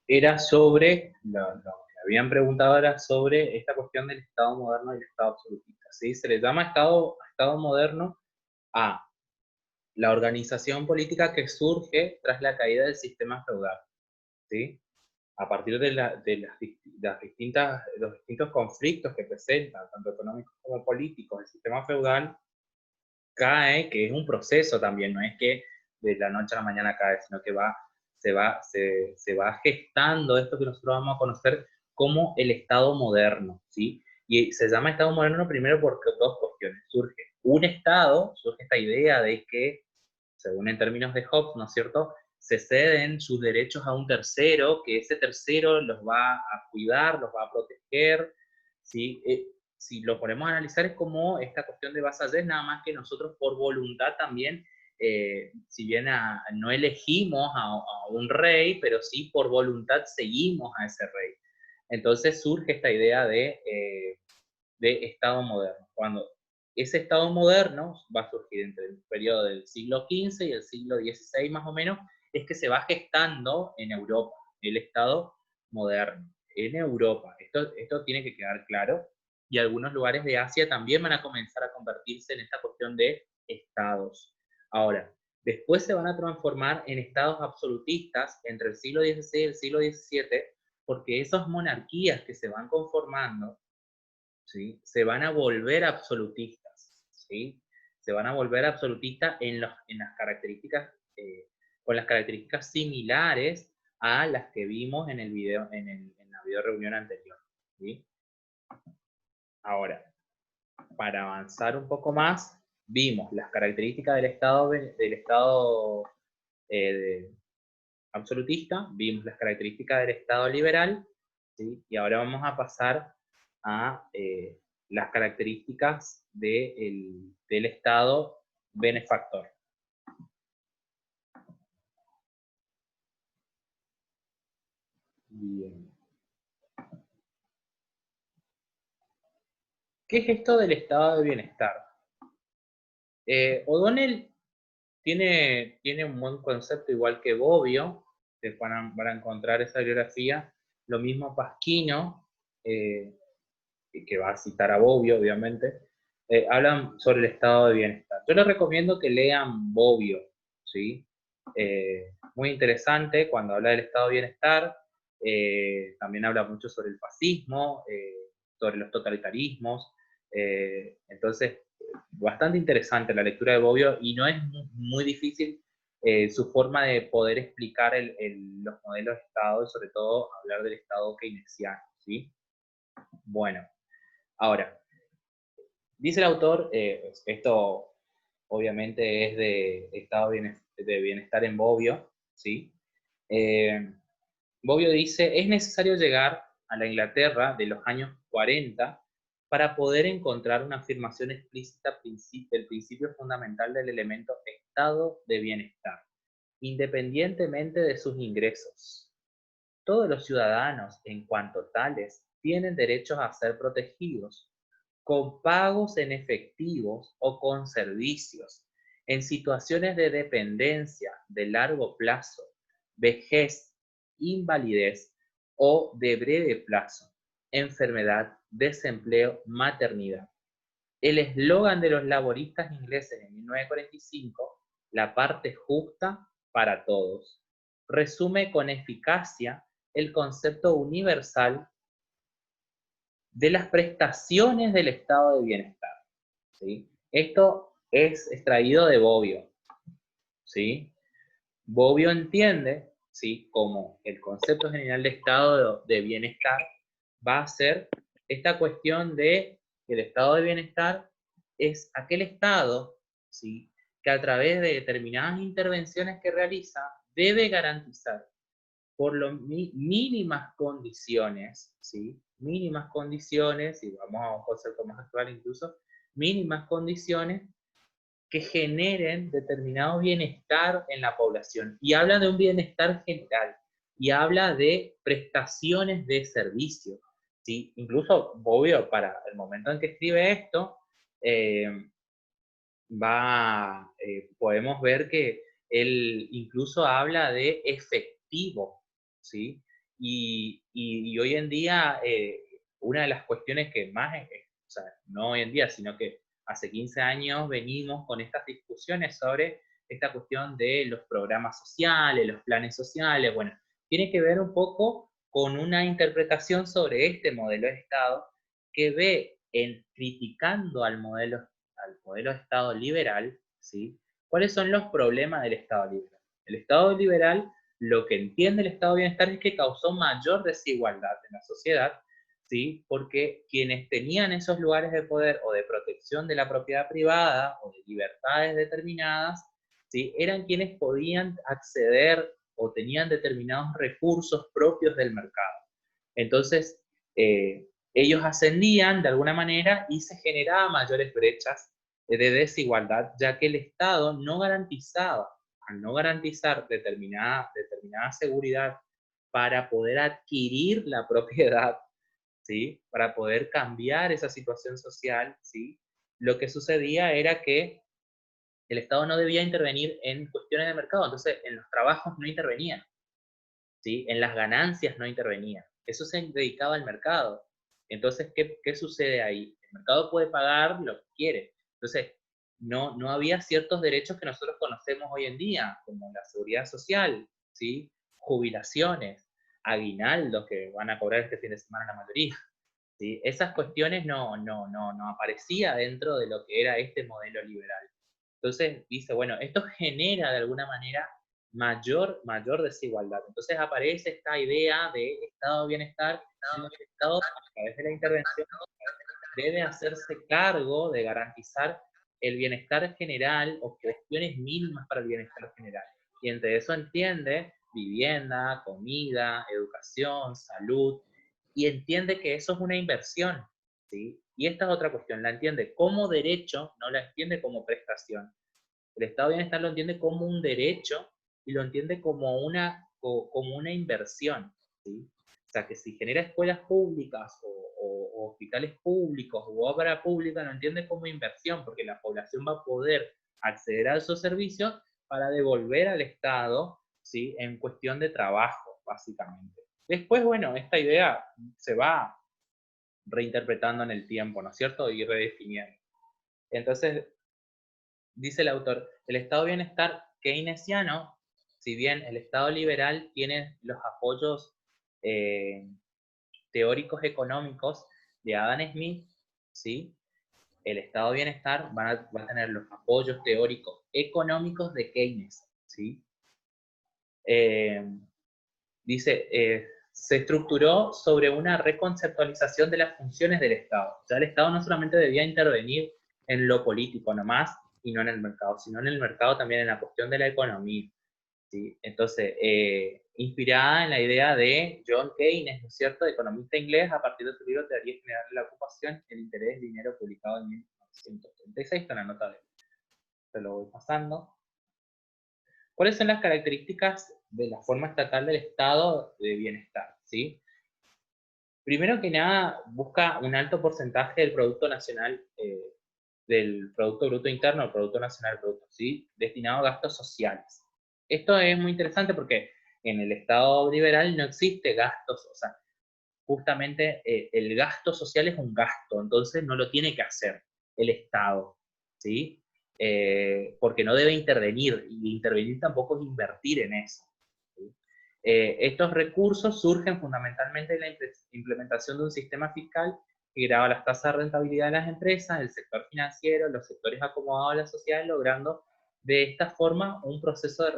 era sobre, lo que habían preguntado era sobre esta cuestión del Estado moderno y el Estado absolutista, ¿sí? Se le llama Estado moderno a la organización política que surge tras la caída del sistema feudal, ¿sí? A partir los distintos conflictos que presenta, tanto económicos como políticos, el sistema feudal cae, que es un proceso también, no es que de la noche a la mañana cae, sino que se va gestando esto que nosotros vamos a conocer como el Estado moderno, ¿sí? Y se llama Estado moderno primero porque dos cuestiones. Surge esta idea de que, según en términos de Hobbes, ¿no es cierto?, se ceden sus derechos a un tercero, que ese tercero los va a cuidar, los va a proteger, ¿sí? Si lo ponemos a analizar es como esta cuestión de Vasalles, nada más que nosotros por voluntad también, si bien no elegimos a un rey, pero sí por voluntad seguimos a ese rey. Entonces surge esta idea de Estado moderno. Cuando ese Estado moderno va a surgir entre el periodo del siglo XV y el siglo XVI más o menos, es que se va gestando en Europa el Estado moderno. En Europa, esto tiene que quedar claro, y algunos lugares de Asia también van a comenzar a convertirse en esta cuestión de estados. Ahora, después se van a transformar en estados absolutistas entre el siglo XVI y el siglo XVII, porque esas monarquías que se van conformando, ¿sí?, se van a volver absolutistas, ¿sí? Se van a volver absolutistas en las características, con las características similares a las que vimos en el video, en la video reunión anterior, ¿sí? Ahora, para avanzar un poco más, vimos las características del estado de, absolutista, vimos las características del Estado liberal, ¿sí? Y ahora vamos a pasar a las características del Estado benefactor. Bien. ¿Qué es esto del estado de bienestar? O'Donnell tiene un buen concepto, igual que Bobbio, que van a encontrar esa bibliografía. Lo mismo Pasquino, que va a citar a Bobbio, obviamente, hablan sobre el estado de bienestar. Yo les recomiendo que lean Bobbio, ¿sí? Muy interesante cuando habla del estado de bienestar. También habla mucho sobre el fascismo, sobre los totalitarismos. Entonces, bastante interesante la lectura de Bobbio, y no es muy difícil su forma de poder explicar los modelos de Estado, y sobre todo hablar del Estado keynesiano, ¿sí? Bueno, ahora, dice el autor, esto obviamente es de estado de bienestar en Bobbio, ¿sí? Eh, Bobbio dice, es necesario llegar a la Inglaterra de los años 40 para poder encontrar una afirmación explícita del principio fundamental del elemento estado de bienestar, independientemente de sus ingresos. Todos los ciudadanos, en cuanto tales, tienen derechos a ser protegidos, con pagos en efectivos o con servicios, en situaciones de dependencia de largo plazo, vejez, invalidez o de breve plazo, enfermedad, desempleo, maternidad. El eslogan de los laboristas ingleses en 1945, la parte justa para todos, resume con eficacia el concepto universal de las prestaciones del estado de bienestar, ¿sí? Esto es extraído de Bobbio, ¿sí? Bobbio entiende, ¿sí?, como el concepto general de estado de bienestar va a ser esta cuestión de que el estado de bienestar es aquel estado, ¿sí?, que a través de determinadas intervenciones que realiza debe garantizar por lo mínimas condiciones, ¿sí? Mínimas condiciones, y vamos a un concepto más actual incluso, mínimas condiciones que generen determinado bienestar en la población. Y habla de un bienestar general, y habla de prestaciones de servicio, ¿sí? Incluso, obvio, para el momento en que escribe esto, eh, podemos ver que él incluso habla de efectivo, ¿sí? Y hoy en día, una de las cuestiones que más, o sea, no hoy en día, sino que hace 15 años venimos con estas discusiones sobre esta cuestión de los programas sociales, los planes sociales, bueno, tiene que ver un poco con una interpretación sobre este modelo de Estado que ve en criticando al modelo de Estado liberal, ¿sí? ¿Cuáles son los problemas del Estado liberal? El Estado liberal, lo que entiende el Estado de Bienestar es que causó mayor desigualdad en la sociedad, ¿sí? Porque quienes tenían esos lugares de poder o de protección de la propiedad privada o de libertades determinadas, ¿sí? Eran quienes podían acceder o tenían determinados recursos propios del mercado. Entonces, ellos ascendían de alguna manera y se generaban mayores brechas de desigualdad, ya que el Estado no garantizaba, al no garantizar determinada seguridad para poder adquirir la propiedad, ¿sí? Para poder cambiar esa situación social, ¿sí? Lo que sucedía era que el Estado no debía intervenir en cuestiones de mercado, entonces en los trabajos no intervenía, ¿sí? En las ganancias no intervenía. Eso se dedicaba al mercado. Entonces, ¿qué sucede ahí? El mercado puede pagar lo que quiere. Entonces, no había ciertos derechos que nosotros conocemos hoy en día, como la seguridad social, ¿sí? Jubilaciones, aguinaldos que van a cobrar este fin de semana la mayoría. ¿Sí? Esas cuestiones no aparecía dentro de lo que era este modelo liberal. Entonces dice, bueno, esto genera de alguna manera mayor desigualdad. Entonces aparece esta idea de estado de bienestar, en el Estado, a través de la intervención, debe hacerse cargo de garantizar el bienestar general o cuestiones mínimas para el bienestar general. Y entre eso entiende vivienda, comida, educación, salud, y entiende que eso es una inversión, ¿sí? Y esta es otra cuestión, la entiende como derecho, no la entiende como prestación. El estado de bienestar lo entiende como un derecho y lo entiende como una inversión, ¿sí? O sea, que si genera escuelas públicas o hospitales públicos u obra pública, lo entiende como inversión, porque la población va a poder acceder a esos servicios para devolver al Estado, ¿sí? En cuestión de trabajo, básicamente. Después, bueno, esta idea se va reinterpretando en el tiempo, ¿no es cierto? Y redefiniendo. Entonces, dice el autor, el estado de bienestar keynesiano, si bien el estado liberal tiene los apoyos eh, teóricos económicos de Adam Smith, ¿sí? El estado de bienestar va a tener los apoyos teóricos económicos de Keynes, ¿sí? Eh, dice, se estructuró sobre una reconceptualización de las funciones del Estado. Ya el Estado no solamente debía intervenir en lo político nomás, y no en el mercado, sino en el mercado también en la cuestión de la economía, ¿sí? Entonces, inspirada en la idea de John Keynes, ¿no es cierto?, economista inglés, a partir de su libro Teoría General de la Ocupación, el interés del dinero, publicado en 1936, con la nota de, se lo voy pasando. ¿Cuáles son las características de la forma estatal del estado de bienestar? ¿Sí? Primero que nada, busca un alto porcentaje del Producto Nacional, del Producto Bruto Interno, el Producto Nacional Bruto, ¿sí? Destinado a gastos sociales. Esto es muy interesante porque en el Estado liberal no existe gastos, o sea, justamente el gasto social es un gasto, entonces no lo tiene que hacer el Estado, ¿sí? Porque no debe intervenir, y intervenir tampoco es invertir en eso, ¿sí? Estos recursos surgen fundamentalmente de la implementación de un sistema fiscal que grava las tasas de rentabilidad de las empresas, el sector financiero, los sectores acomodados de la sociedad, logrando de esta forma un proceso de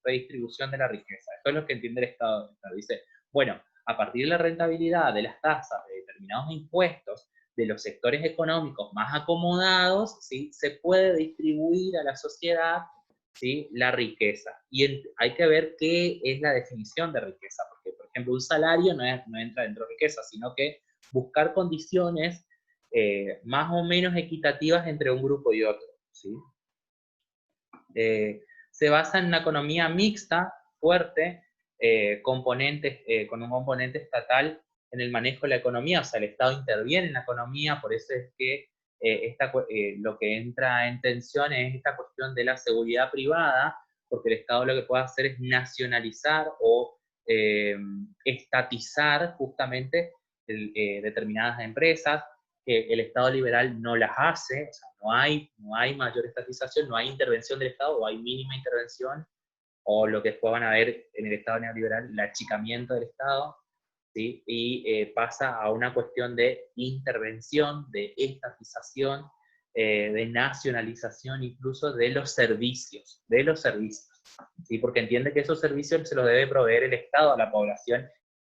redistribución de la riqueza. Esto es lo que entiende el Estado. Dice, bueno, a partir de la rentabilidad de las tasas de determinados impuestos de los sectores económicos más acomodados, ¿sí? Se puede distribuir a la sociedad, ¿sí? La riqueza. Y hay que ver qué es la definición de riqueza, porque, por ejemplo, un salario no entra dentro de riqueza, sino que buscar condiciones más o menos equitativas entre un grupo y otro, ¿sí? Se basa en una economía mixta, fuerte, con un componente estatal en el manejo de la economía, o sea, el Estado interviene en la economía, por eso es que lo que entra en tensión es esta cuestión de la seguridad privada, porque el Estado lo que puede hacer es nacionalizar o estatizar justamente determinadas empresas, que el Estado liberal no las hace, o sea, no hay mayor estatización, no hay intervención del Estado, o hay mínima intervención, o lo que después van a ver en el Estado neoliberal, el achicamiento del Estado, ¿sí? Y pasa a una cuestión de intervención, de estatización, de nacionalización incluso de los servicios, ¿sí? Porque entiende que esos servicios se los debe proveer el Estado a la población